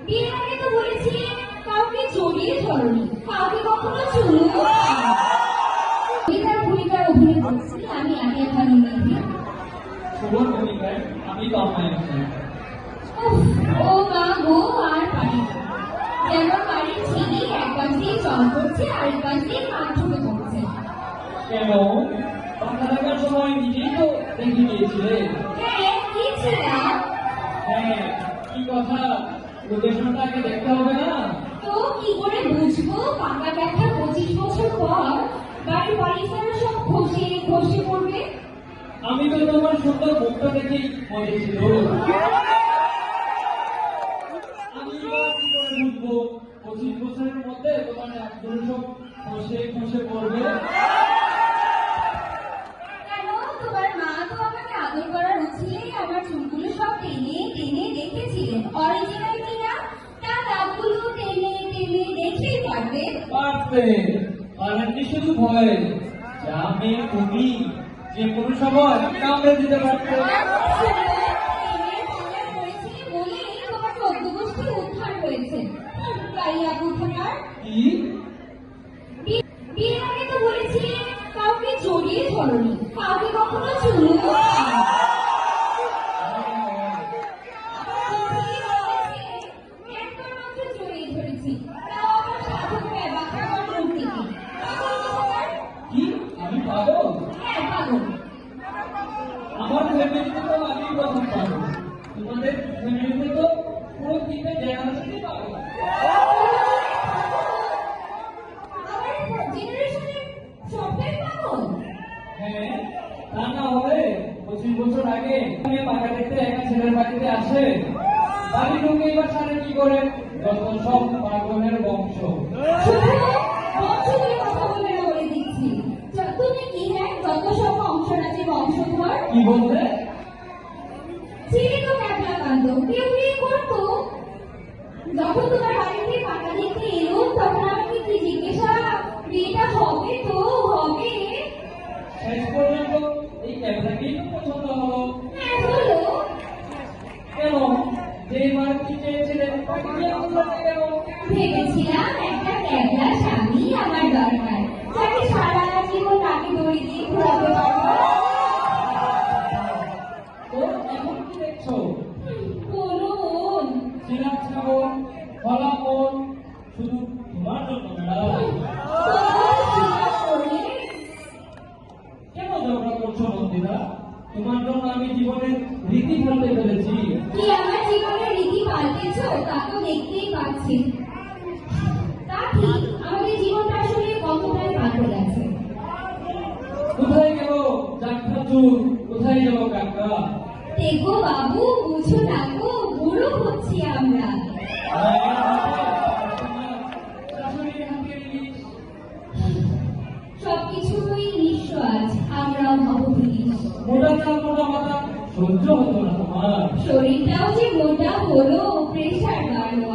বিয়ের আগে তো বলেছি কাউকে জড়িয়ে ধরনি, কাউকে কখনো চুমু তার ভূমিকার অভিনয় করছি আমি আগে এখানে নিবি। শুভর ভূমিকায় আমি তন্ময় আছি। ও মা গো, আর পারি না। যেমন বাড়ির ছেলে এক পাশ দিয়ে জল করছে আরেক পাশ দিয়ে কান ঠুকে পড়ছে। কেন বাংলা থাকার সময় নিজেই তো দেখে গিয়েছিলে। হ্যাঁ কি ছিলাম, হ্যাঁ কি কথা, লোকেশনটা আগে দেখতে হবে না? তো কি করে বুঝবো পাকা ব্যথা 25 বছর পর বাড়ির পরিসরে সব খসে খসে পড়বে? আমি তো তোমার সুন্দর মুখটা দেখেই মজেছিল। আমি এবার কি করে বুঝবো 25 বছরের মধ্যে তোমার একদম সব খসে খসে পড়বে? কেন তোমার মা তো আমাকে আদর করার উচিলেই আমার চুলগুলো সব টেনে টেনে দেখেছিলেন, অরিজিনাল কিনা তা দাগগুলো টেনে টেনে দেখেই পারবে। পারতে পারেননি শুধু ভয়, যা মেয়ে তুমি যে কোনো সময় কামড়ে দিতে পারতে। তোমার চোদ্দ গোষ্ঠী উদ্ধার হয়েছে। গাইয়া কোথাকার। কি বিয়ের আগে তো বলেছি কাউকে জড়িয়ে ধরনি, কাউকে কখনো চুমু একবার মাত্র জড়িয়ে ধরেছি, তাও আমার সাধক ব্যবহার করার মূর্তিকে। কি আমি পাগল? হ্যাঁ পাগল। আমার ফ্যামিলিতে তো আমি প্রথম পাগল, তোমাদের ফ্যামিলিতে তো পুরো তিনটে জেনারেশনই পাগল। আমার জেনারেশনের সবাই পাগল। হ্যাঁ তা না হলে 25 বছর আগে মেয়ে পাকা দেখতে একা ছেলের বাড়িতে আসে, বাড়ি ঢুকে এবার সারে কি করে? যত সব পাগলের বংশ। শুধু বংশ নিয়ে কথা বলে না বলে দিচ্ছি। তুমি কি হ্যাঁ যত সব বংশরাজি বংশধর? কি বলতে? ছেলে তো ক্যাবলা কান্দ কেউ বিয়ে করতো। যখন তোমার বাড়িতে পাকা দেখতে এলো তখন আমাকে কি জিজ্ঞাসা, বিয়েটা হবে তো হবে? শেষ পর্যন্ত এই ক্যামেরাকেই তো পছন্দ হলো। হ্যাঁ হলো। কেন যে মার কি চেয়েছিলেন তাকে বিয়ে করলেন না কেন? ভেবেছিলাম একটা ক্যাবলা স্বামী আমার দরকার, যাকে সারা জীবন তাকে দড়ি দিয়ে ঘুরাতে পারবো। তো এখন কি দেখছো? বলুন। চিরাগ ছাগল ফলাফল শুধু তোমার জন্য ম্যাডাম। কেন ঝগড়া করছো নন্দিতা? তোমার জন্য আমি জীবনের রীতি পাল্টে ফেলেছি। কি আমার জীবনের রীতি পাল্টেছ তা তো দেখতেই পাচ্ছি। তা ঠিক, আমাদের জীবনটা আসলে কতটাই পাল্টে গেছে। কোথায় গেল জাগা চুল, কোথায় গেল কাকা? দেখো বাবু, বুঝো না গো, বুড়ো হচ্ছি আমরা। শাশুড়ির হাতের ইলিশ। সবকিছুই নিঃস্ব আজ, আমরাও হব পুলিশ। মোটা চাল মোটা মাথা সহ্য হতো না তোমার। শরীরটাও যে মোটা হলো, প্রেশার বাড়লো